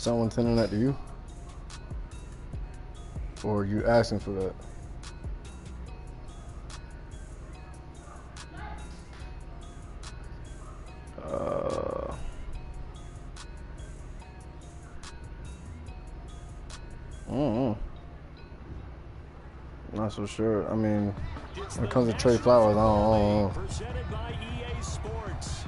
Someone sending that to you? Or you asking for that? Not so sure. I mean, when it comes to Trey Flowers, I don't know. Presented by EA Sports.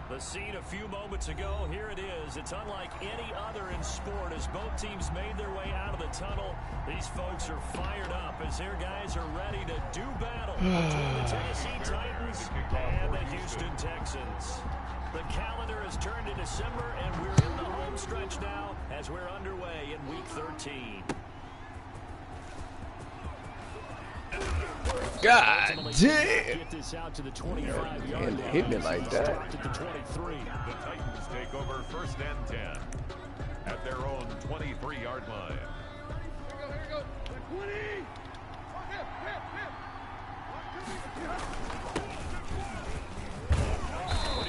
The scene a few moments ago, here it is. It's unlike any other in sport as both teams made their way out of the tunnel. These folks are fired up as their guys are ready to do battle between the Tennessee Titans and the Houston Texans. The calendar has turned to December, and we're in the home stretch now as we're underway in Week 13. God damn! Get this out to the 25-yard line. Hit me like that. At the 23. The Titans take over 1st and 10 at their own 23-yard line. Here we go. 20.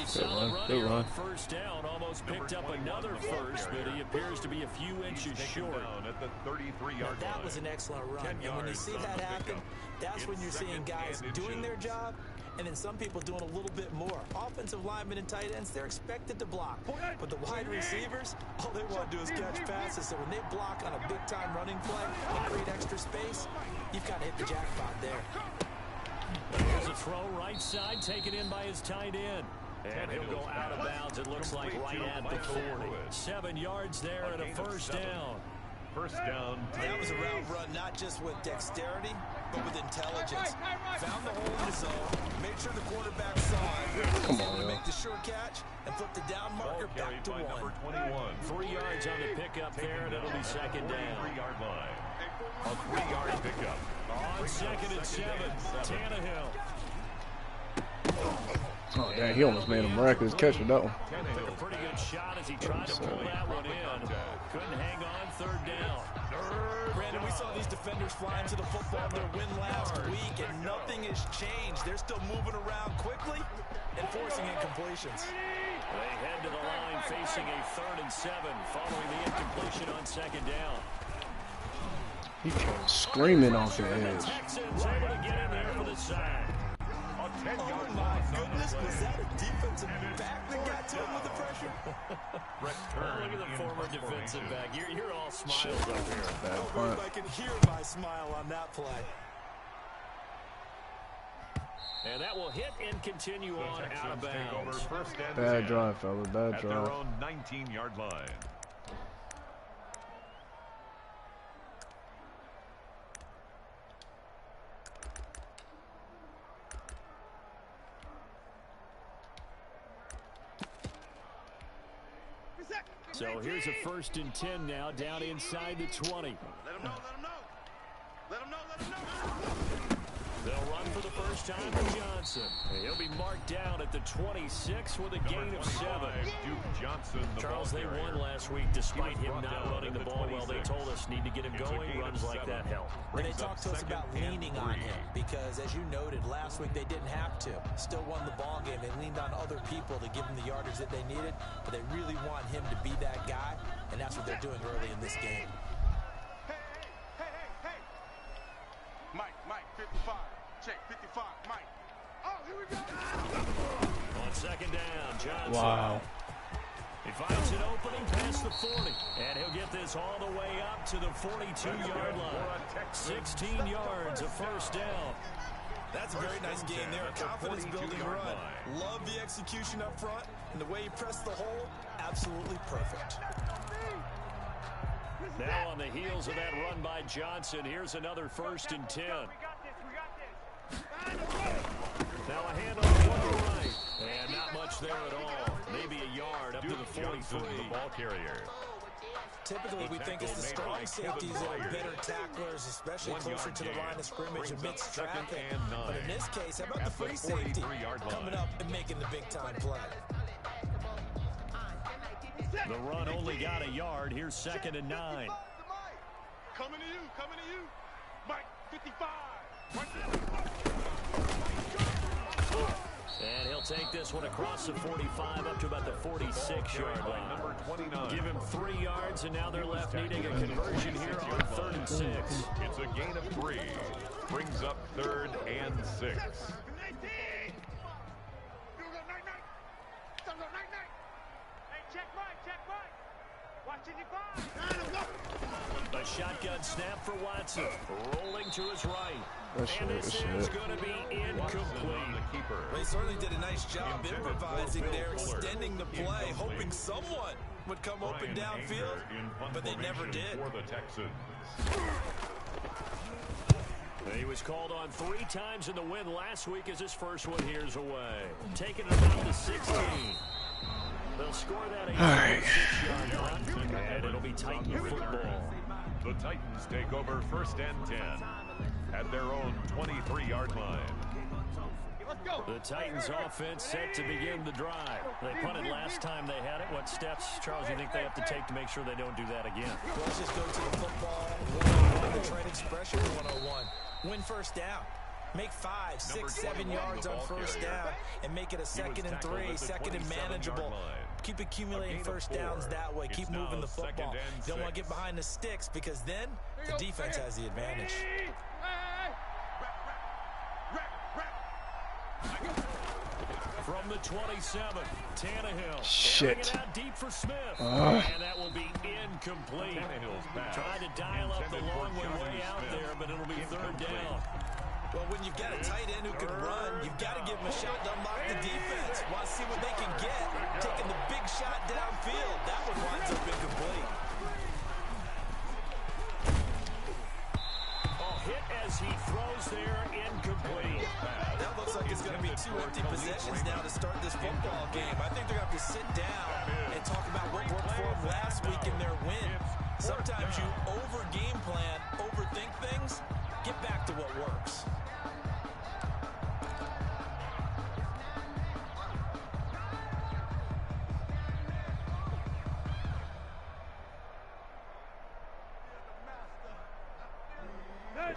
Solid running on 1st down, almost picked up another first, but he appears to be a few inches short. At the 33-yard line. That was an excellent run. And when you see that happen, that's when you're seeing guys doing their job, and then some people doing a little bit more. Offensive linemen and tight ends, they're expected to block. But the wide receivers, all they want to do is catch passes. So when they block on a big-time running play and create extra space, you've got to hit the jackpot there. Here's a throw right side, taken in by his tight end. And he'll go out of bounds, it looks like right at the 40. 7 yards there and a 1st down. 1st down. That was a route run not just with dexterity, but with intelligence. Found the hole in the zone, made sure the quarterback saw it. Come on, make the sure catch and flip the down marker back to 1. Number 21. 3 yards on the pickup there, and it'll be 2nd down. 3-yard line. A 3-yard pickup. On 2nd and 7, Tannehill. Oh, damn, he almost made a miraculous catch with that one. Took a pretty good shot as he tried to pull that one in. Couldn't hang on 3rd down. Brandon, we saw these defenders flying to the football in their win last week, and nothing has changed. They're still moving around quickly and forcing incompletions. They head to the line facing a 3rd and 7 following the incompletion on 2nd down. He came screaming off the edge. Texans able to get in there for the sack. Oh my goodness, was that a defensive back that got to him with the pressure? Look at the former defensive back. You're all smiles up here. I believe I can hear my smile on that play. And that will hit and continue on out of bounds. Bad drive, fella. Bad at drive. their own 19-yard line. So here's a 1st and 10 now, down inside the 20. Let him know. Let him know. They'll run for the first time to Johnson. He'll be marked down at the 26 with a gain of 7. Duke Johnson, Charles, they won last week despite him not running the ball well. They told us need to get him going. Runs like that help. And they talked to us about leaning on him because, as you noted, last week they didn't have to. Still won the ball game. They leaned on other people to give them the yardage that they needed, but they really want him to be that guy, and that's what they're doing early in this game. Hey. Mike, 55. Check, 55, Mike. Oh, here we go. On 2nd down, Johnson. Wow. He finds an opening past the 40, and he'll get this all the way up to the 42-yard line. 16 yards, a 1st down. That's a very nice game there, a confidence-building run. Love the execution up front, and the way he pressed the hole, absolutely perfect. Now on the heels of that run by Johnson, here's another 1st and 10. Now a handoff on the right, and not much there at all. Maybe a yard up to the 43. The ball carrier. Typically, we think it's the strong safeties that are better tacklers, especially closer to the line of scrimmage amidst traffic. But in this case, how about the free safety coming up and making the big-time play? The run only got a yard. Here's 2nd and 9. Coming to you. Mike, 55. And he'll take this one across the 45 up to about the 46-yard line. Number 29. Give him 3 yards, and now they're left needing a conversion here on 3rd and 6. It's a gain of 3. Brings up 3rd and 6. A shotgun snap for Watson, rolling to his right. And this is going to be incomplete. They certainly did a nice job improvising there, extending the play, hoping someone would come open downfield, but they never did. For the Texans. He was called on 3 times in the win last week as his first one here's away. Taking it about the 16. They'll score that 6-yard run, and it'll be Titan football. The Titans take over 1st and 10 at their own 23-yard line. The Titans offense set to begin the drive. They punted last time they had it. What steps, Charles, you think they have to take to make sure they don't do that again? Well, let's just go to the football 101, the trade expression 101. Win first down. Make 5, 6, 7 yards on first down and make it a 2nd and 3, 2nd and manageable. Keep accumulating first downs that way. Keep moving the football. You don't want to get behind the sticks because then the defense has the advantage. From the 27, Tannehill. Shit. It out deep for Smith. And that will be incomplete. Trying to dial up the long way out there, but it'll be 3rd down. Well, when you've got a tight end who can run, you've got to give him a shot to unlock the defense. Want to see what they can get. Taking the big shot downfield. That one winds up incomplete. Hit as he throws there, incomplete. That looks like it's going to be 2 empty possessions now to start this football game. I think they're going to have to sit down and talk about what worked for them last week in their win. Sometimes you over-game plan, overthink things. Get back to what works.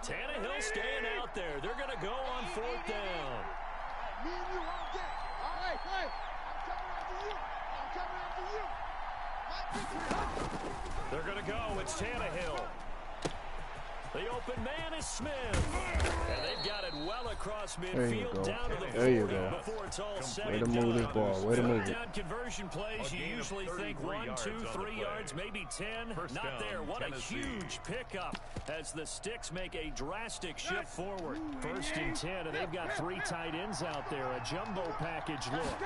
Tannehill staying out there. They're going to go on 4th down. They're going to go. It's Tannehill. The open man is Smith. And they've got it well across midfield down to the 40 before it's all said and done. Way to move this ball. Way to move it. Down conversion plays, you usually think 1, 2, 3 yards, maybe 10. Not there. What a huge pickup as the Sticks make a drastic shift forward. 1st and 10, and they've got 3 tight ends out there. A jumbo package look.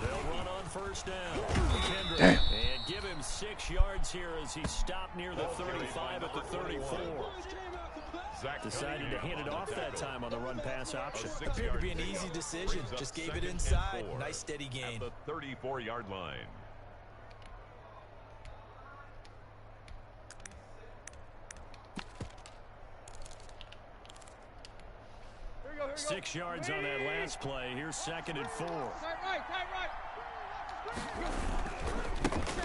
They'll run on 1st down. Kendrick, and give him 6 yards here as he stopped near the 35 at the 34. Decided to hand it off that time on the run-pass option. Appeared to be an easy decision. Just gave it inside. Nice steady gain. At the 34-yard line. 6 yards on that last play. Here's 2nd and 4.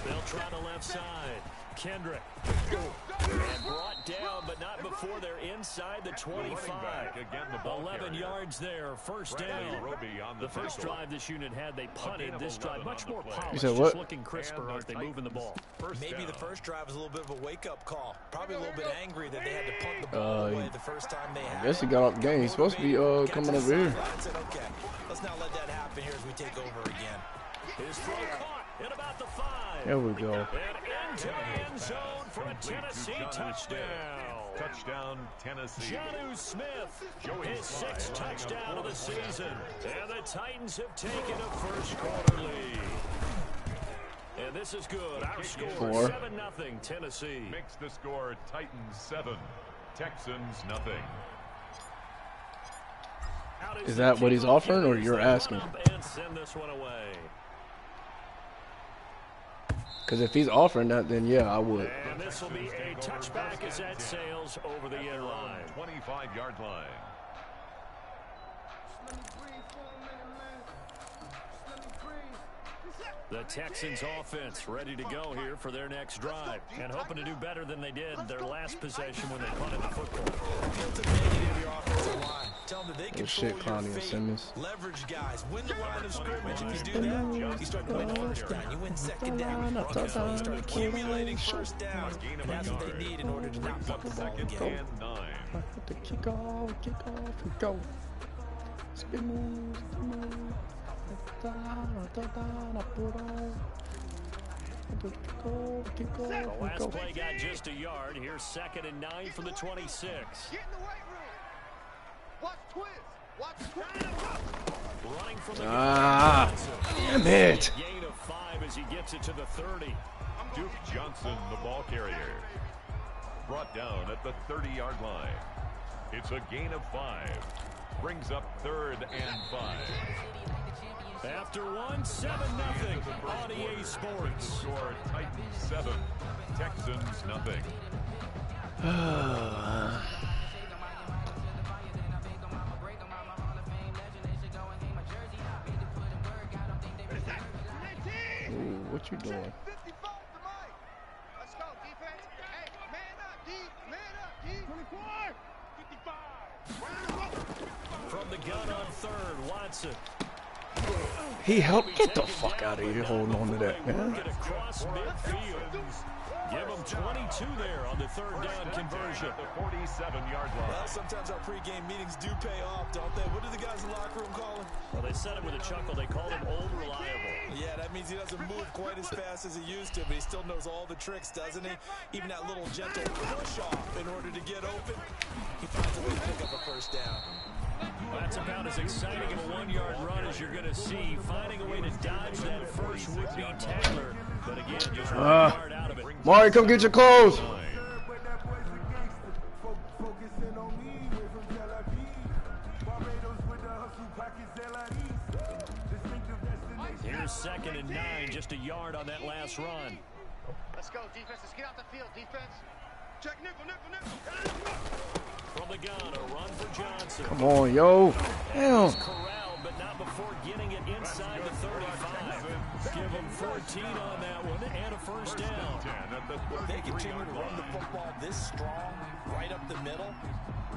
They'll try the left side. Kendrick. And brought down, but not before they're inside the 25. 11 yards there. 1st down. The first drive this unit had, they punted. This drive, much more polished. Just looking crisper, aren't they, moving the ball? Maybe the first drive was a little bit of a wake-up call. Probably a little bit angry that they had to punt the ball away the first time they had. I guess he got off the game. He's supposed to be coming over here. Said, okay, let's not let that happen here as we take over again. His throw caught at about the 5. There we go. And into the end zone for a Tennessee touchdown. Touchdown, Tennessee. Jonnu Smith, his 6th touchdown of the season. And the Titans have taken a first-quarter lead. And this is good. Our score, 7-0 Tennessee. Makes the score Titans 7, Texans nothing. Is that what he's offering, or you're asking? And send this one away. Because if he's offering that, then yeah, I would. And this will be a touchback as that sails over the end line. 25-yard line. The Texans offense ready to go here for their next drive and hoping to do better than they did their last possession when they punted the football. Appeal to the negative of your offensive line. Tell them that they Oh shit, control Clowney your and fate. Simmons. Leverage guys. Win the line of scrimmage. If you do that, you start to win first down. You win second down. You start accumulating first downs. And that's what they need in order to not punt the ball again. Kick off, and go. Spin move. The last play got just a yard. Here's 2nd and 9 from the 26. Get in the weight room. Watch twist. Watch twist. Running from the damn it. Gain of 5 as he gets it to the 30. Duke Johnson, the ball carrier. Brought down at the 30-yard line. It's a gain of 5. Brings up 3rd and 5. After 1, 7-0 on EA Sports. Score Titans 7, Texans nothing. Ooh, what you doing? 55 to Mike. Let's go, defense. Hey, man up, D. Man up, D. 24. 55. From the gun on 3rd, Watson. He helped. Get the fuck out of here holding on to that, man. Get across midfield. Give him 22 there on the 3rd down conversion. The 47-yard line. Well, sometimes our pregame meetings do pay off, don't they? What do the guys in the locker room call him? Well, they said it with a chuckle. They called him old reliable. Yeah, that means he doesn't move quite as fast as he used to, but he still knows all the tricks, doesn't he? Even that little gentle push-off in order to get open. He finds a way to pick up a first down. That's about as exciting of a 1-yard run as you're going to see. Finding a way to dodge that first would-be tackler. But again, just 1 yard out of it. Mari, come get your clothes. Here's 2nd and 9, just a yard on that last run. Let's go, defense. Let's get out the field, defense. Check nickel. From the gun, a run for Johnson. Come on, yo. Damn. Corralled, but not before getting it inside the 35. Give him 14 on that one and a first down. If they continue to run the football this strong, right up the middle,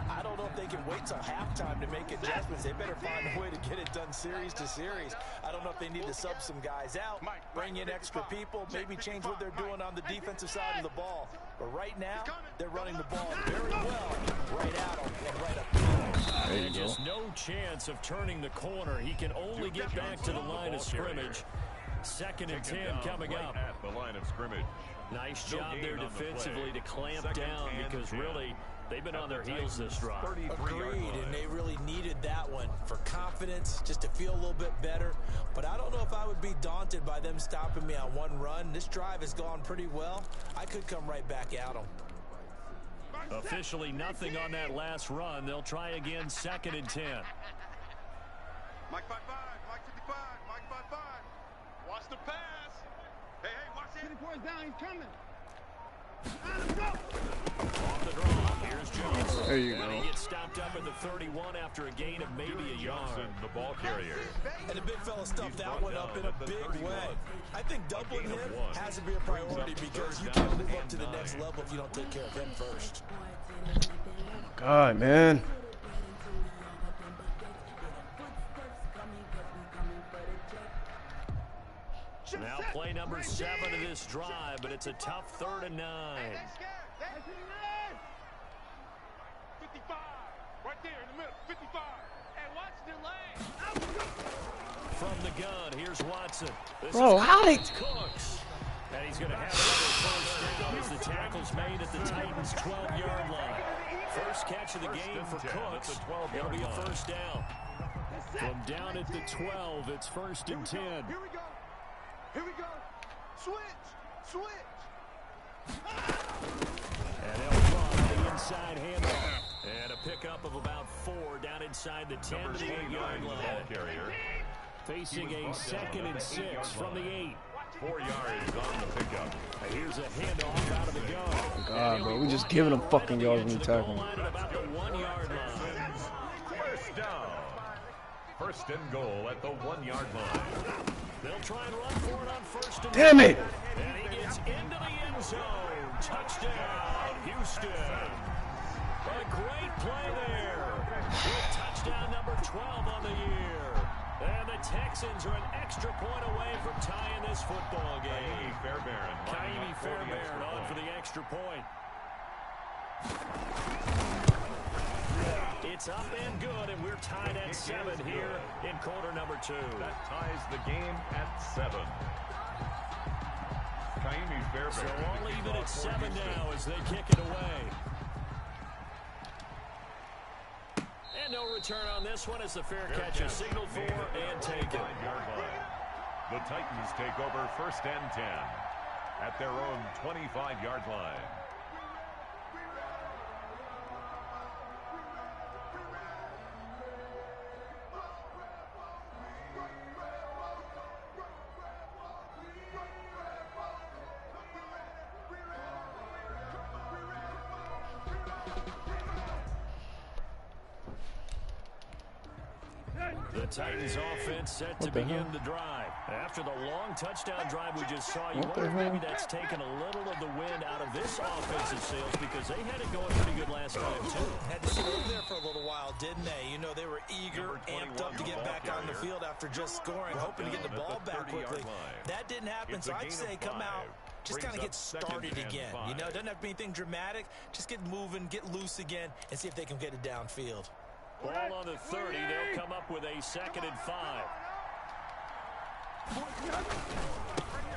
I don't know if they can wait till halftime to make adjustments. They better find a way to get it done series to series. I don't know if they need to sub some guys out, bring in extra people, maybe change what they're doing on the defensive side of the ball. But right now, they're running the ball very well right at them and right up the middle. There you go. Just no chance of turning the corner. He can only get back to the line of scrimmage. 2nd and 10 coming up. At the line of scrimmage. Nice job there defensively to clamp down because really they've been on their heels this drive. Agreed, and they really needed that one for confidence, just to feel a little bit better. But I don't know if I would be daunted by them stopping me on one run. This drive has gone pretty well. I could come right back at them. Officially nothing on that last run. They'll try again, 2nd and 10. Mike 5-5, Mike 55, Mike 5-5. Watch the pass. Hey, watch it. 24 is down, he's coming. Off the draw, here's Johnson. There you And go. he gets stopped up at the 31 after a gain of maybe a yard. Johnson, the ball carrier. And the big fella stuffed that one up in a big way. I think doubling him has to be a priority because you can't live up to the next level if you don't take care of him first. God, man. Now play number 7 of this drive, but it's a tough 3rd and 9. 55, right there in the middle, 55. And watch the lane. From the gun, here's Watson. This Bro, is how they... Cooks. And he's going to have another first down as the tackle's made at the Titans' 12-yard line. First catch of the game for Cooks. It'll be a first down. From down at the 12, it's 1st and 10. Here we go. Here we go. Switch. And they'll run the inside handoff. And a pickup of about 4 down inside the 10 to the 8-yard line. Facing a 2nd and 6 from the 8. 4 yards on the pickup. Here's a handoff out of the gun. God, bro, we just giving them fucking yards when we tackle them. About the 1-yard line. First down. 1st and goal at the 1-yard line. They'll try and run for it on 1st and Damn it! And he gets into the end zone. Touchdown, Houston. A great play there. Good touchdown. touchdown number 12 on the year. And the Texans are an extra point away from tying this football game. Kaimi Fairbairn on for the extra point. It's up and good, and we're tied at 7 here in quarter number 2. That ties the game at 7. Kaimi Fairbairn. So all even at 7 now as they kick it away. And no return on this one as the fair catch is signaled for and taken. The Titans take over 1st and 10 at their own 25-yard line. The Titans offense set to begin the drive. After the long touchdown drive we just saw, you wonder if maybe that's taken a little of the wind out of this offensive sails because they had it going pretty good last time, too. Had to sit over there for a little while, didn't they? You know, they were eager, amped up to get back on the field after just scoring, hoping to get the ball back quickly. That didn't happen, so I'd say come out, just kind of get started again. You know, it doesn't have to be anything dramatic. Just get moving, get loose again, and see if they can get it downfield. Ball on the 30. They'll come up with a 2nd and 5.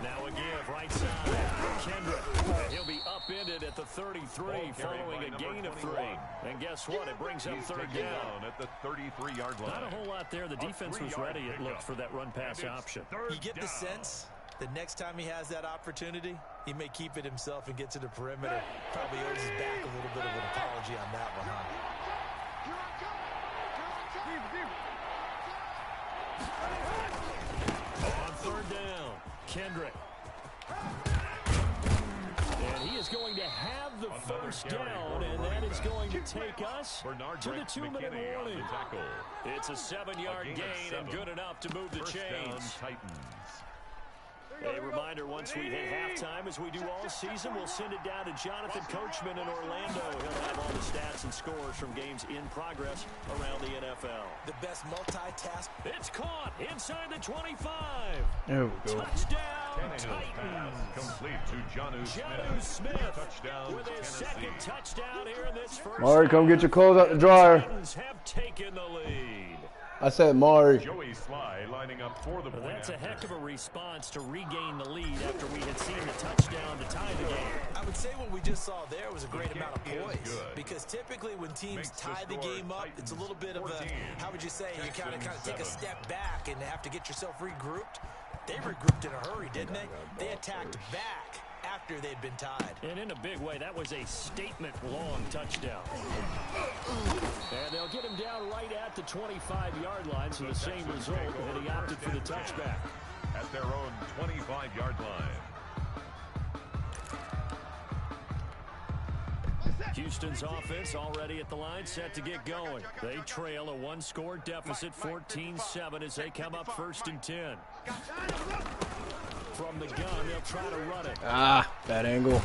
Now a give right side. Kendrick. He'll be upended at the 33 following a gain of 3. And guess what? It brings up 3rd down at the 33-yard line. Not a whole lot there. The defense was ready, it looked, for that run-pass option. You get the sense the next time he has that opportunity, he may keep it himself and get to the perimeter. Probably owes his back a little bit of an apology on that one, huh? On 3rd down, Kendrick. And he is going to have the first down, and that is going to take us to the 2-minute warning. It's a 7-yard gain and good enough to move the chains. A reminder, once we hit halftime, as we do all season, we'll send it down to Jonathan Coachman in Orlando. He'll have all the stats and scores from games in progress around the NFL. The best multitask. It's caught inside the 25. There we go. Touchdown, Titans. Complete to Jonnu Smith touchdown, with his second touchdown here in this first. Mari, come get your clothes out the dryer. Titans have taken the lead. I said Mari. Joey Sly lining up for the point. That's a heck of a response to regain the lead after we had seen the touchdown to tie the game. I would say what we just saw there was a great amount of poise. Because typically when teams tie the game up, it's a little bit of a, how would you say, you kind of take a step back and have to get yourself regrouped. They regrouped in a hurry, didn't they? They attacked back after they'd been tied. And in a big way, that was a statement-long touchdown. And they'll get him down right at the 25-yard line, so the same result, and he opted for the touchback. At their own 25-yard line. Houston's offense already at the line, set to get going. They trail a 1-score deficit, 14-7, as they come up 1st and 10. From the gun, they'll try to run it. Ah, bad angle.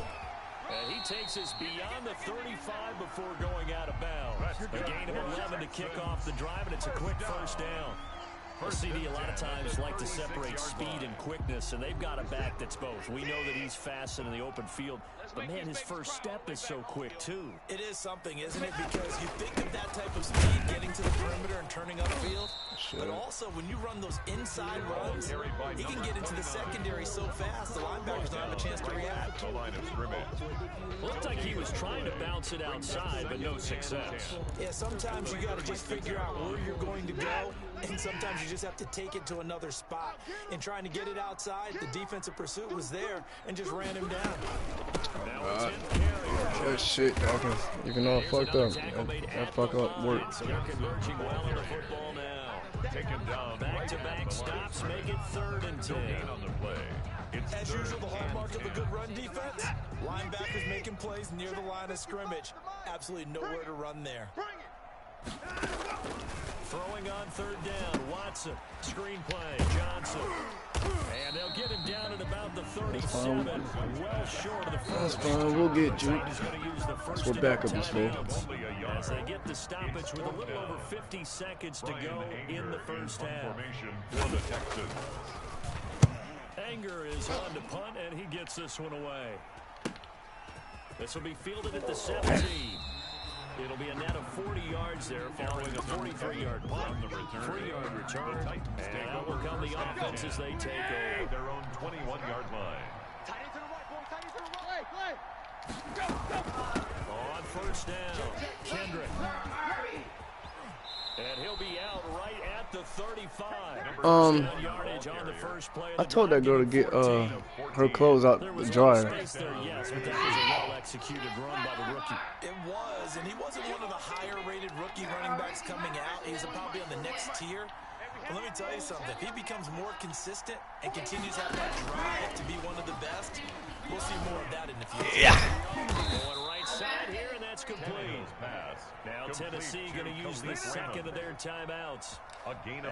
And he takes us beyond the 35 before going out of bounds. A gain of 11 to kick off the drive, and it's a quick first down. The CD a lot of times like to separate speed and quickness, and they've got a back that's both. We know that he's fast and in the open field, but man, his first step is so quick too. It is something, isn't it? Because you think of that type of speed, getting to the perimeter and turning upfield, but also when you run those inside runs, he can get into the secondary so fast, the linebackers don't have a chance to react. The line of scrimmage. Looked like he was trying to bounce it outside, but no success. Yeah, sometimes you got to just figure out where you're going to go, and sometimes you just have to take it to another spot. And trying to get it outside, the defensive pursuit was there and just ran him down. That shit, Dawkins. Even though I fucked up, that fuck up worked. So they're converging well on the football now. Taken down. Back-to-back stops make it 3rd and 10. On the play. It's As usual, the hallmark of a good run defense, linebackers making plays near the line of scrimmage. Absolutely nowhere to run there. Throwing on 3rd down, Watson. Screenplay, Johnson. And they'll get him down at about the 37. Well short of the first. That's fine, we'll get you. He's going to use the first That's what backup is for. and as they get the stoppage with a little over 50 seconds to go in the first half. For the Texans. Anger is on to punt, and he gets this one away. This will be fielded at the 17. It'll be a net of 40 yards there following a 43-yard punt, 3-yard return, and out will come the offense as they take over. Their own 21-yard line. On first down, Kendrick. And he'll be out right at the 35. Yardage on the first play. I told that girl to get her clothes out the dryer. There, yes, but that was a well-executed run by the rookie. It was, and he wasn't one of the higher-rated rookie running backs coming out. He's probably on the next tier. But let me tell you something. If he becomes more consistent and continues to have that drive to be one of the best, we'll see more of that in the future. Yeah. Going right side here, and that's complete. Now Tennessee going to use the second of their timeouts.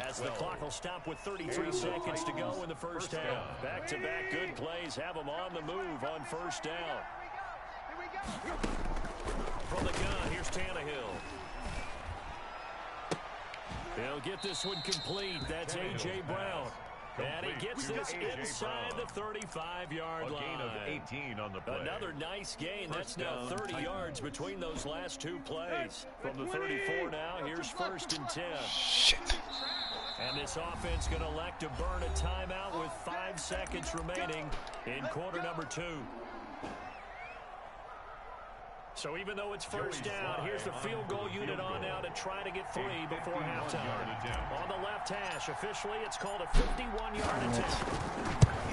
As the clock will stop with 33 seconds to go in the first half. Back-to-back good plays have them on the move on first down. From the gun, here's Tannehill. They'll get this one complete. That's A.J. Brown. And he gets this inside the 35-yard line. Gain of 18 on the play. Another nice gain. That's now 30 yards between those last two plays. From the 34 now, here's first and 10. Shit. And this offense going to elect to burn a timeout with 5 seconds remaining in quarter number 2. So even though it's first down, here's the field goal unit on now to try to get 3 before halftime. On the left hash, officially it's called a 51-yard attempt.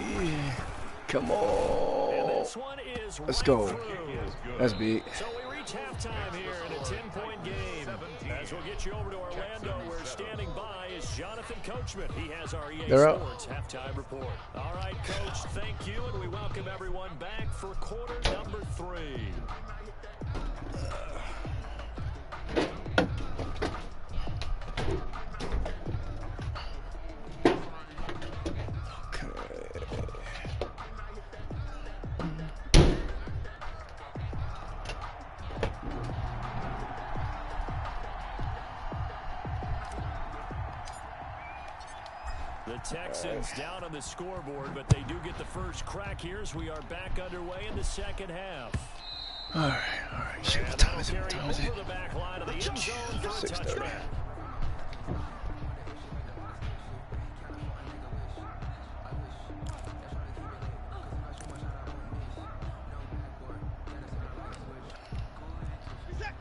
Yeah. Come on. And this one is Let's right go. through. That's big. So we reach halftime here in a 10-point game. As we'll get you over to Orlando, where standing by is Jonathan Coachman. He has our EA Sports halftime report. All right, Coach, thank you, and we welcome everyone back for quarter number 3. The Texans down on the scoreboard, but they do get the first crack here as we are back underway in the second half. All right. Shit, what time is it? What time is it? The back line of the end zone for a 6:30. touchdown.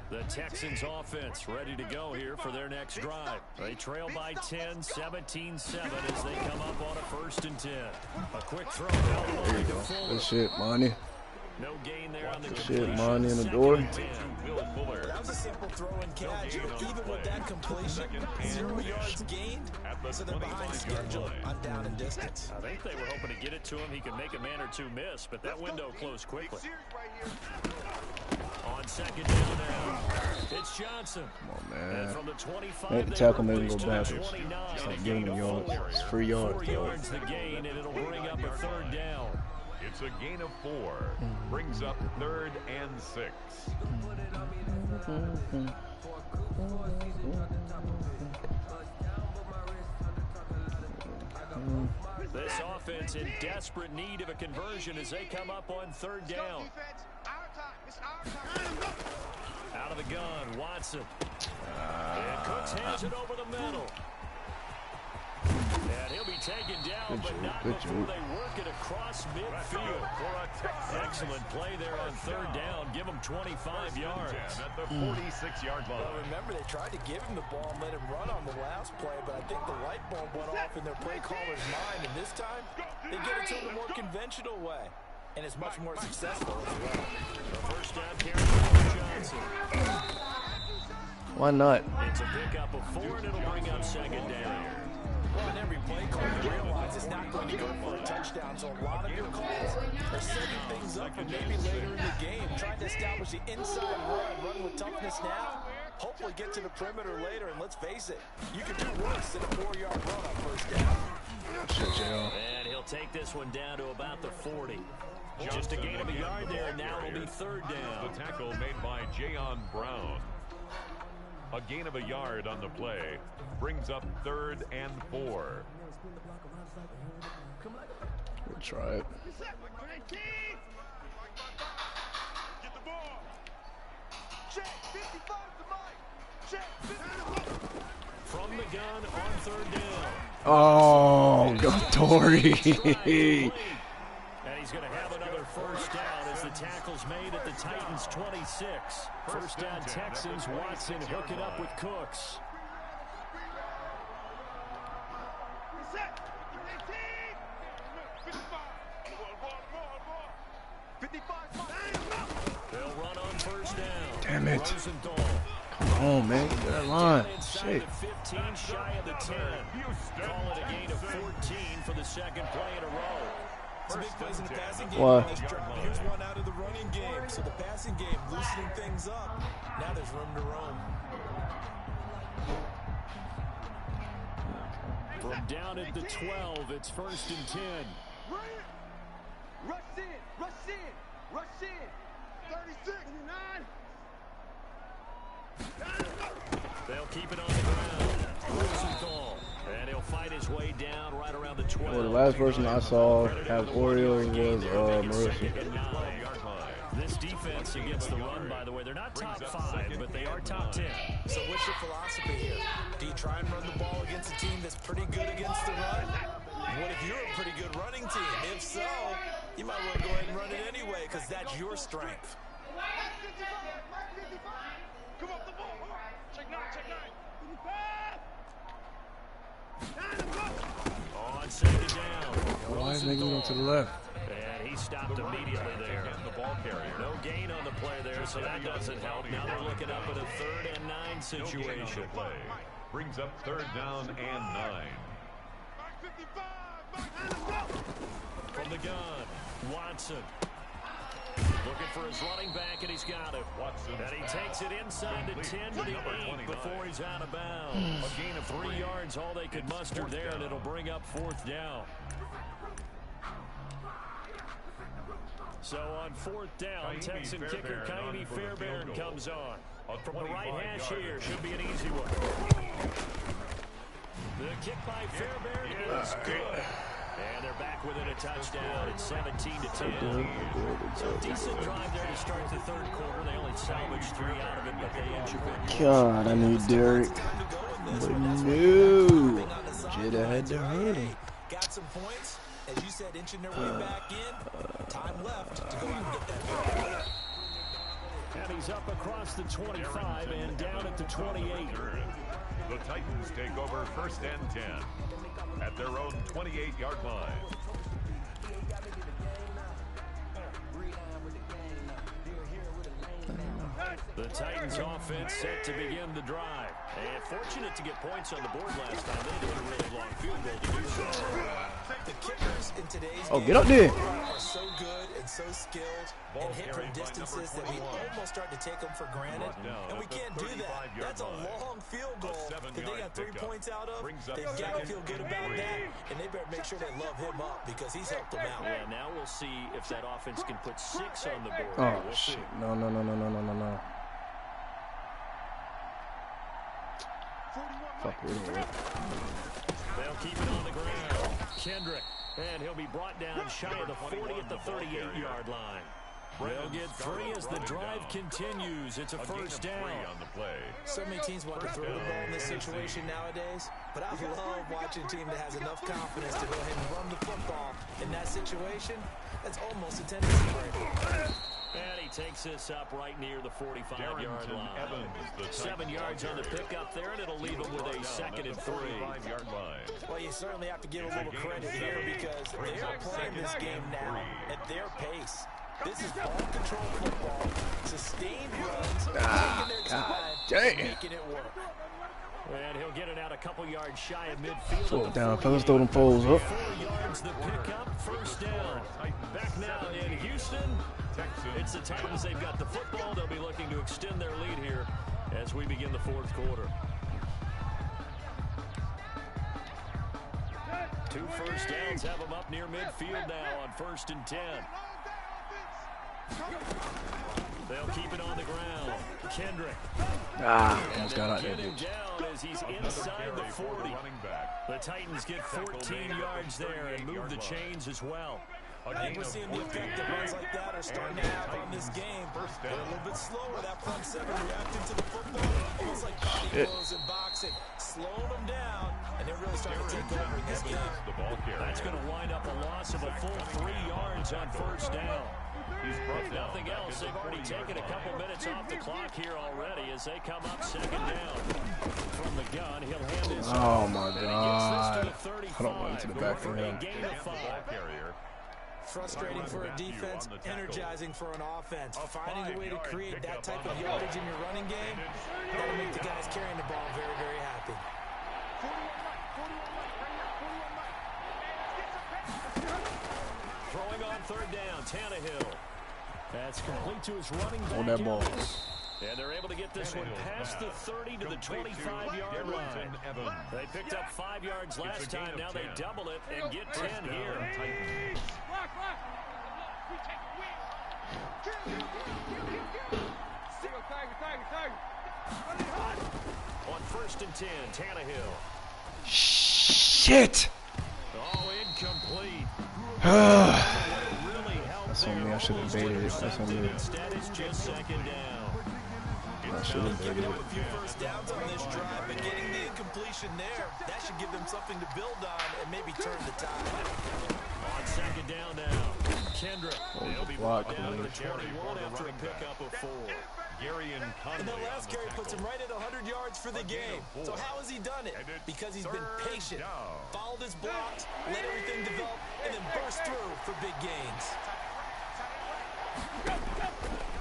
The Texans offense ready to go here for their next drive. They trail by 10, 17-7 as they come up on a first and 10. A quick throw down the line to Fuller. Good shit, money. No gain there on the Shit, money in the door. That was a simple throw and catch. Even with that completion, 0 yards gained, so they're behind schedule on down and distance. I think they were hoping to get it to him. He could make a man or two miss, but that window closed quickly. On second down now, it's Johnson. Come on, man. And from the 25, Make the tackle make him go backwards. It's like giving him yards. It's free yards. 4 yards the gain, and it'll bring up a third down. It's a gain of 4. Brings up 3rd and 6. This offense in desperate need of a conversion as they come up on third down. Out of the gun, Watson. And Cooks hands it over the middle. And he'll be taken down, but not before they work it across midfield. Excellent play there on third down. Give him 25 yards. At the 46-yard line. Well, remember, they tried to give him the ball and let him run on the last play, but I think the light bulb went off in their play caller's mind, and this time, they get it to him the more conventional way. And it's much more successful as well. The first down carry for Johnson. Why not? It's a pickup of 4, and it'll bring up second down. Well, in every play call, you realize it's not going to go for a touchdown, so a lot of your calls are setting things up for maybe later in the game, trying to establish the inside run with toughness now, hopefully get to the perimeter later, and let's face it, you can do worse than a 4-yard run on first down. And he'll take this one down to about the 40. Just a gain of a yard there, and now it'll be third down. The tackle made by Jayon Brown. A gain of a yard on the play brings up 3rd and 4. We'll try it. Get the ball. Check 55 to Mike. Check 55. From the gun on 3rd down. Oh, go Tory. And he's going to have another first down as the tackle's made at the Titans' 26. First down Texans. Watson hook it up with Cooks. They'll run on first down. Damn it. Rosenthal. Come on, man. Get that line. Shit. 15 shy of the 10. Call it a gain of 14 for the second play in a row. It's big plays in the passing game. Why? Here's one out of the running game. So the passing game loosening things up. Now there's room to roam. From down at the 12, it's 1st and 10. Rush in, rush in, rush in. 36, 9. They'll keep it on the ground. Rosenthal. And he'll fight his way down right around the 12. Well, the last person I saw have Oreo was Marissa. This defense against the run, by the way, they're not top 5, but they are top 10. So what's your philosophy here? Do you try and run the ball against a team that's pretty good against the run? What if you're a pretty good running team? If so, you might want to go ahead and run it anyway because that's your strength. Come off the ball. Check 9, check 9. On 2nd down. Why is nigga going to the left? And he stopped immediately there. The ball carrier. No gain on the play there, so that doesn't help. Now they're looking up at a 3rd and 9 situation. Play brings up 3rd down and 9. From the gun, Watson. Looking for his running back, and he's got it. And he takes it inside the 10 to the 8 before he's out of bounds. A gain of 3 yards, all they could muster there, and it'll bring up 4th down. So on 4th down, Texan kicker Kaimi Fairbairn comes on. From the right hash here, should be an easy one. The kick by Fairbairn is good. And they're back within a touchdown. It's 17-10. So decent drive there to start the 3rd quarter. They only salvaged 3 out of it, but they injured it. God, I need Derek. But no. Jada had to hurt him. Got some points. As you said, inching their way back in. Time left to go out and get that goal. And he's up across the 25 and down at the 28. The Titans take over 1st and 10 at their own 28-yard line. The Titans offense set to begin the drive. And fortunate to get points on the board last time. They did a really long field goal to do so. The kickers in today's Oh, game get up there. are so good and so skilled and hit from distances that we almost start to take them for granted. And we can't do that. That's a long field goal that they got 3 points out of. They've got to feel good about that. And they better make sure they love him up because he's helped them out. Yeah, now we'll see if that offense can put 6 on the board. Oh, We'll shit. see. No. Fuck it. They'll keep it on the ground. Kendrick. And he'll be brought down shy of the 40 at the 38-yard line. They'll get 3 as the drive continues. It's a first down. On the play. So many teams want to throw the ball in this situation nowadays, but I love watching a team that has enough confidence to go ahead and run the football. In that situation, that's almost a tendency breaker. And he takes this up right near the 45-yard line. Evans, 7 yards on the pickup there, and it'll leave him with a 2nd and 3. 5-yard line. Well, you certainly have to give a little credit here because they're playing this game now at their pace. This is ball control football, sustained runs, taking their time, making it work. And he'll get it out a couple yards shy of midfield. Slow it down, fellas. Throw them poles up. 4 yards the pickup, first down. Back now in Houston. It's the Titans. They've got the football. They'll be looking to extend their lead here as we begin the 4th quarter. 2 first downs have them up near midfield now on 1st and 10. They'll keep it on the ground. Kendrick. Almost got out there, Get him bitch. down as he's inside the 40. The Titans get 14 yards there and move the chains as well. I think we're seeing the effect that runs like that are starting to have on this game. They're a little bit slower, that front seven reacting to the football. Almost like body blows in boxing. Slowing them down, and they're really starting to take over in this game. That's going to wind up a loss of a full 3 yards on first down. If nothing else, they've already taken a couple minutes off the clock here already as they come up second down. From the gun, he'll hand this Oh my God. I don't want it to the back of him. Frustrating for a defense, energizing for an offense. Finding a way to create that type of yardage in your running game, that'll make the guys carrying the ball very, very happy. Throwing on third down, Tannehill. That's complete to his running back. On that ball. And they're able to get this one past the 30 to the 25-yard line. They picked up 5 yards last time. Now they double it and get 10 here. On first and 10, Tannehill. Shit! Oh, incomplete. That's on me. I should have baited it. That's on me. Instead, it's just second down. I should have baited Giving it. up a few first downs on this drive, but getting the incompletion there, that should give them something to build on and maybe turn the tide. On second down now, Kendrick. They'll be block, brought down to the please. 21 after a pickup of 4. And the last carry puts him right at 100 yards for the game. So how has he done it? Because he's been patient, followed his blocks, let everything develop, and then burst through for big gains.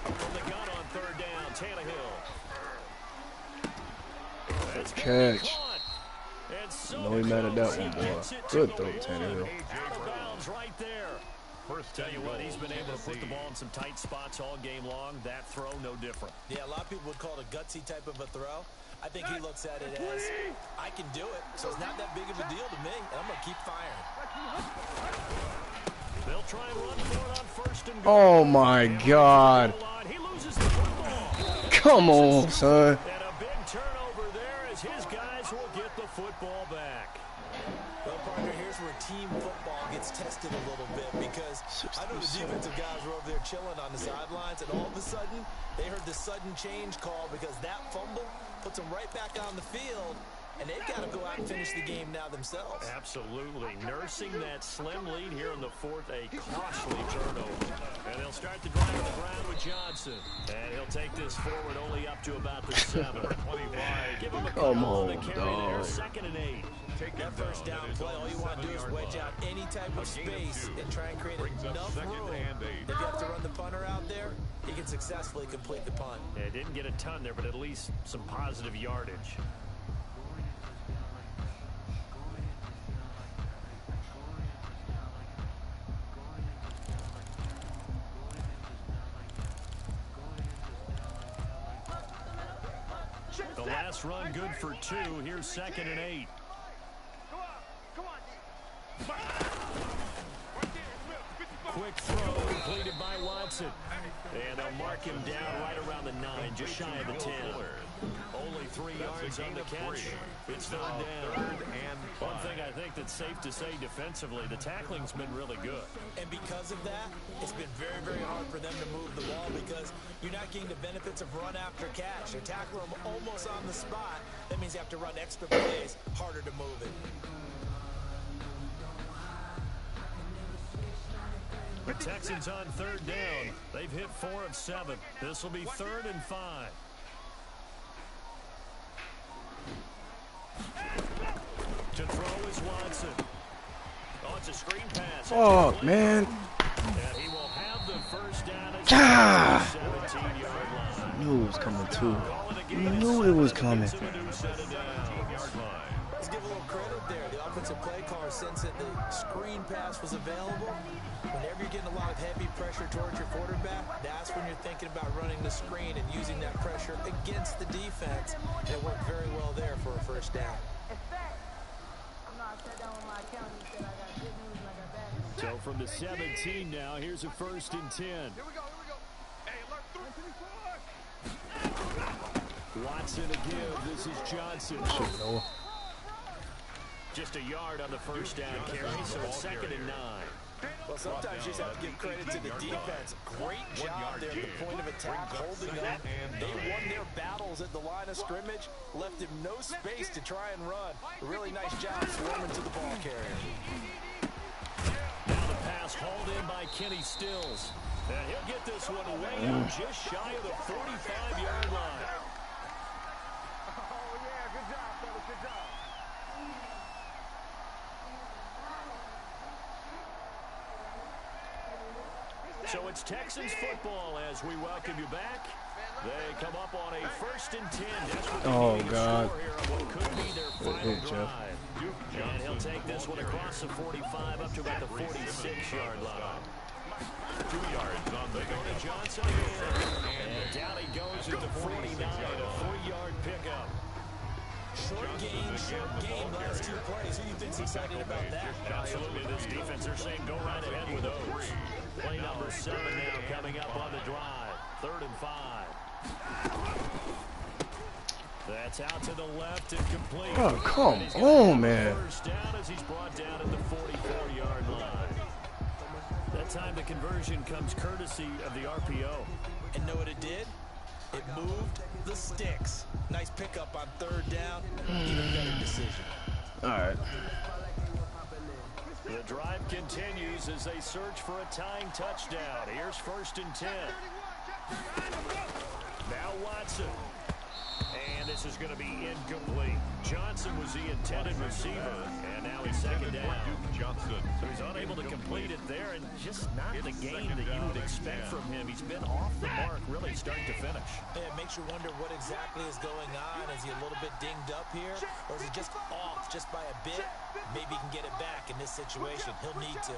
From the gun on third down, Tannehill. Catch. And so No, he mad at that close, one, he boy. gets it to Good the throw, one. Tannehill. Out of bounds right there. Tell you what, he's been able to put the ball in some tight spots all game long. That throw, no different. Yeah, a lot of people would call it a gutsy type of a throw. I think he looks at it as, I can do it, so it's not that big of a deal to me, and I'm going to keep firing. They'll try and run for it on first and Oh my God. He loses the football. Come on, son. And a big turnover there as his guys will get the football back. Well, partner, here's where team football gets tested a little bit because I know the defensive guys were over there chilling on the sidelines, and all of a sudden, they heard the sudden change call because that fumble puts them right back on the field, and they've got to go out and finish the game now themselves. Absolutely. Nursing that slim lead here in the fourth, a costly turnover. And they'll start the drive on the ground with Johnson. And he'll take this forward only up to about the 7. Give him a Come call on the on, carry there, dog. second and 8. That first down play, all you want to do is wedge out any type of space and try and create enough room. If you have to run the punter out there, he can successfully complete the punt. Yeah, didn't get a ton there, but at least some positive yardage. The last run good for 2. Here's second and 8. Quick throw completed by Watson. And they'll mark him down right around the 9, just shy of the 10. Only 3 yards on the catch. It's third down. One thing I think that's safe to say defensively, the tackling's been really good. And because of that, it's been very, very hard for them to move the ball because you're not getting the benefits of run after catch. They tackle them almost on the spot. That means you have to run extra plays, harder to move it. The Texans on third down. They've hit 4 of 7. This will be 3rd and 5. To throw is Watson. Oh, it's a screen pass. Fuck, man. And he will have the first down at Ah! the 17-yard line. Knew it was coming too. Knew it was coming. Let's give a little credit there. The offensive play caller, since that the screen pass was available, whenever you're getting a lot of heavy pressure towards your quarterback, that's when you're thinking about running the screen and using that pressure against the defense. And it worked very well there for a first down. So from the 17 now, here's a 1st and 10. Here we go. Hey, alert 3. Watson to give. This is Johnson. Just a yard on the first down carry, so it's 2nd and 9. Well, sometimes you just have to give credit to the defense. Great job there at the point of attack, holding up. They won their battles at the line of scrimmage, left him no space to try and run. A really nice job swarming to the ball carrier. Now the pass hauled in by Kenny Stills. And he'll get this one way out just shy of the 45-yard line. Oh, yeah, good job, fellas, good job. So it's Texans football as we welcome you back. They come up on a 1st and 10. Oh, God. What could be their final drive. And he'll take this one across the 45 up to about the 46-yard line. 2 yards on the go to Johnson. And down he goes at the 49, a 3-yard pickup. Short game, last 2 plays. Who do you think's excited about that? Absolutely, this defense, they're saying go right ahead with those. Play number 7 now coming up on the drive. 3rd and 5. That's out to the left and complete. Oh, come on, man. First down as he's brought down at the 44-yard line. That time the conversion comes courtesy of the RPO. And know what it did? It moved the sticks. Nice pickup on 3rd down. Even better decision. All right. The drive continues as they search for a tying touchdown. Here's 1st and 10. Now Watson. And this is going to be incomplete. Johnson was the intended receiver, and now he's 2nd down. Johnson. So he's unable to complete it there, and just not the game that you would expect from him. He's been off the mark, really, start to finish. Yeah, it makes you wonder what exactly is going on. Is he a little bit dinged up here, or is he just off just by a bit? Maybe he can get it back in this situation. He'll need to.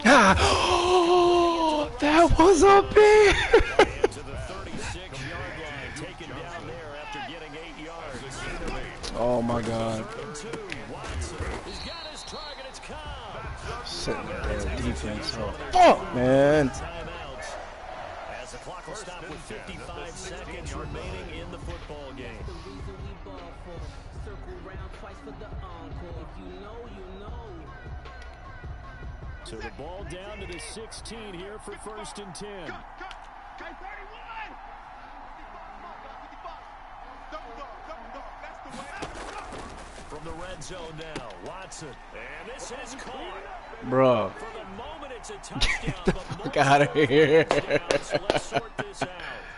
Oh, that was a big. To the 36-yard line, taken down there after getting 8 yards. Oh my God. 3rd and 2. Watson. He's got his target. It's Cobb. Sitting there, defense. Oh, fuck, man. Timeouts. As the clock will stop with 55 seconds remaining in the football game. So the ball down to the 16 here for 1st and 10. From the red zone now, Watson. And this is caught. Bro. For the moment, it's a touchdown. Get the fuck out of here. So let's sort this out.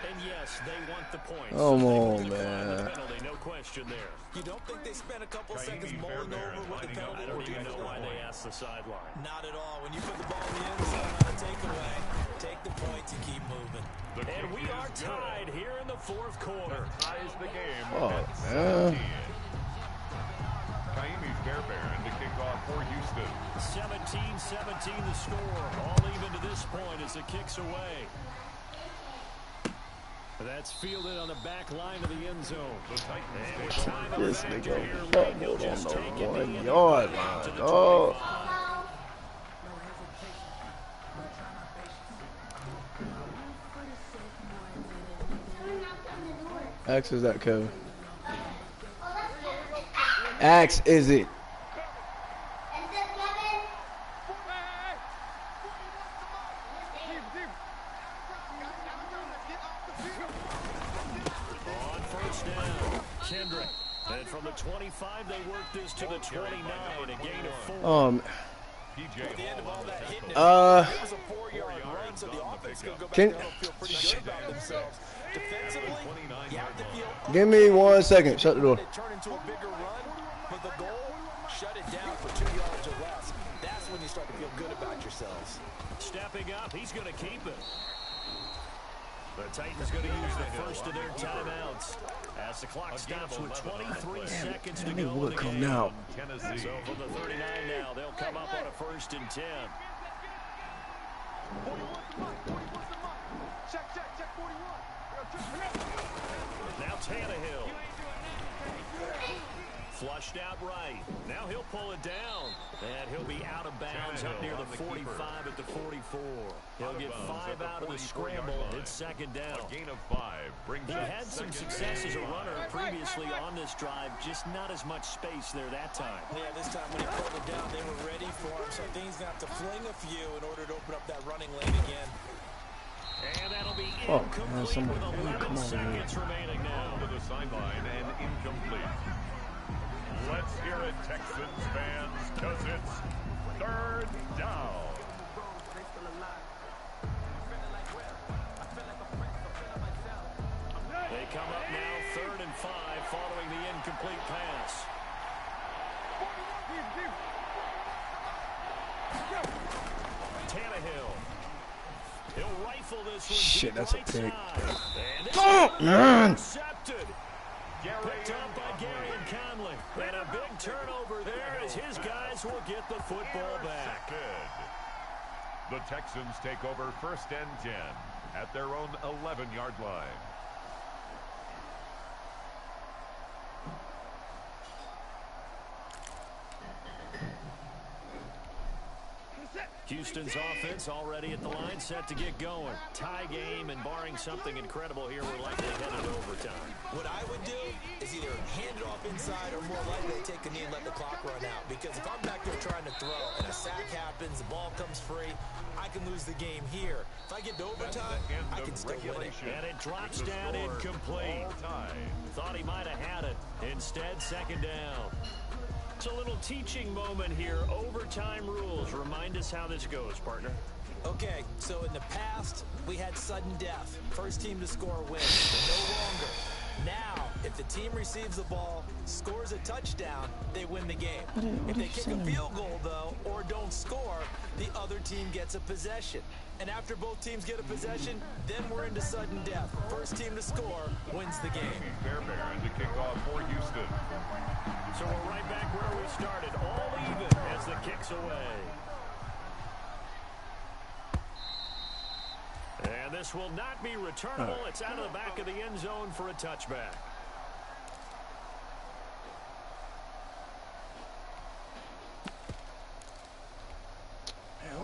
And yes, they want the points. Come So on, man. penalty, no question there. You don't think they spent a couple seconds mulling over what the penalty I don't would even be? know why they asked the sideline. Not at all. When you put the ball in the end zone on a takeaway, take the points and keep moving. And we are tied here in the 4th quarter. Ties the game. Oh, at man. 17. Kaimi's Bearbairn to kick off for Houston. 17-17 the score. All even to this point as it kicks away. That's fielded on the back line of the end zone. This nigga fumbled on the 1 yard line. Oh. Axe is that, Kevin? Axe is it? On 1st down, Kendrick. And from the 25, they work this to the 29, a gain of 4. At the end of all that hitting, it was a 4-yard run, so the offense could go back Can- down and feel pretty good about themselves. Defensively, you have to feel Give me 1 second. Shut the door. it turn into a bigger run, but the goal, shut it down for 2 yards or less. That's when you start to feel good about yourselves. Stepping up, he's going to keep it. The Titans going to use the first of their timeouts as the clock stops with 23 seconds to go. Look, come now. Tennessee. So from the 39 now, they'll come up on a 1st and 10. Check 41. Now Tannehill. Flushed out right. Now he'll pull it down. And he'll be out of bounds up near the 45 at the 44. He'll get 5 out of the scramble. It's second down. A gain of 5 brings He had some success as a runner previously on this drive, just not as much space there that time. Yeah, this time when he pulled it down, they were ready for him. So I think he's going to have to fling a few in order to open up that running lane again. And that'll be incomplete with 11 seconds remaining now. To the sideline and incomplete. Let's hear it, Texans fans, because it's third down. They come up now, 3rd and 5, following the incomplete pass. Tannehill. He'll rifle this one. Shit, that's a right pick. Oh, man. Intercepted. Picked up by Gary and Conley. And a big turnover there as his guys will get the football back. The Texans take over 1st and 10 at their own 11-yard line. Houston's offense already at the line, set to get going. Tie game, and barring something incredible here, we're likely headed overtime. What I would do is either hand it off inside or more likely take a knee and let the clock run out. Because if I'm back there trying to throw and a sack happens, the ball comes free, I can lose the game here. If I get to overtime, I can still win it. And it drops down incomplete. Thought he might have had it. Instead, second down. It's a little teaching moment here. Overtime rules. Remind us how this goes, partner. Okay, so in the past, we had sudden death. First team to score wins. No longer. Now, if the team receives the ball, scores a touchdown, they win the game. If they kick a field goal, though, or don't score, the other team gets a possession. And after both teams get a possession, then we're into sudden death. First team to score wins the game. Fairbairn to kick off for Houston. So we're right back where we started, all even as the kick's away. And this will not be returnable. It's out of the back of the end zone for a touchback.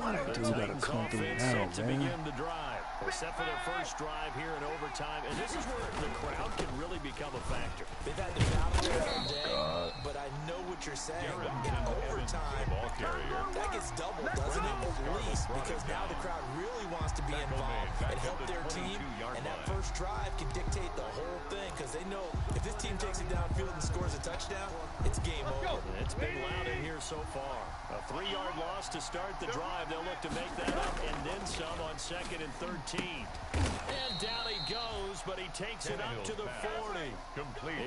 What I do gotta come through now, to man. begin the drive. We're set for their first drive here in overtime, and this is where the crowd can really become a factor. They've had the battle all day, but I know what you're saying. In overtime, that gets doubled, doesn't it? At least, because now the crowd really wants to be involved and help their team, and that first drive can dictate the whole thing, because they know if this team takes it downfield and scores a touchdown, it's game over. It's been loud in here so far. A 3-yard loss to start the drive. They'll look to make that up and then some on 2nd and 13. And down he goes, but he takes it up to the 40.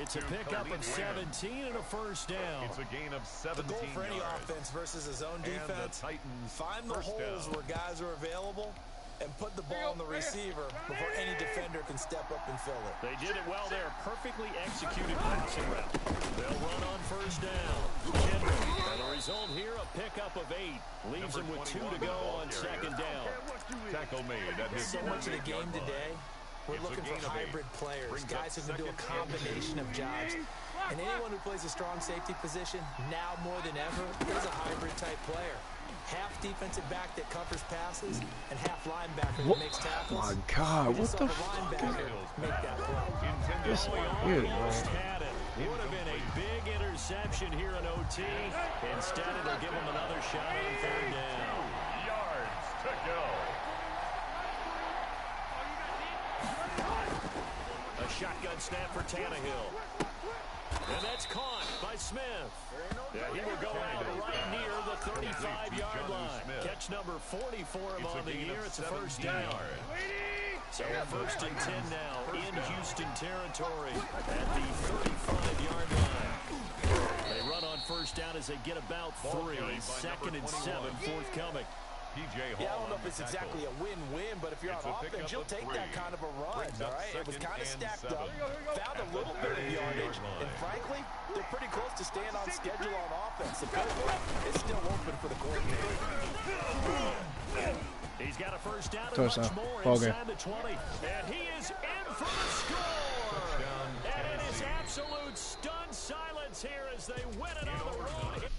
It's a pickup of 17 and a first down. It's a gain of 17 The goal for any yards. offense versus a zone defense, find the holes where guys are available and put the ball on the receiver before any defender can step up and fill it. They did it well there. Perfectly executed passing route. They'll run on first down. Kendrick, and the result here, a pickup of 8. Leaves him with 2 to go on second down. Tackle made at his So much of the game 48-yard line. today, we're looking for hybrid players, guys who can do a combination of jobs. And anyone who plays a strong safety position, now more than ever, is a hybrid type player. Half defensive back that covers passes, and half linebacker that makes tackles. My God, what the fuck? Linebacker make that play. This is weird, man. Had it. Would have been a big interception here in OT. Instead, it'll give him another shot on 3rd down. 2 yards to go. A shotgun snap for Tannehill. And that's caught by Smith. Yeah, he will go out right near the 35-yard line. Catch number 40 for him on the year. It's a first down. So first and 10 now in Houston territory at the 35-yard line. They run on first down as they get about 3. 2nd and 7 forthcoming. Yeah, I don't know if it's exactly a win-win, but if you're on offense, you'll take that kind of a run, all right? It was kind of stacked up, found a little bit of yardage, and frankly, they're pretty close to staying on schedule on offense. The playbook is still open for the coordinator. He's got a first down and much more inside the 20. And he is in for the score. And it is at Absolute stunned silence here as they win it on the road.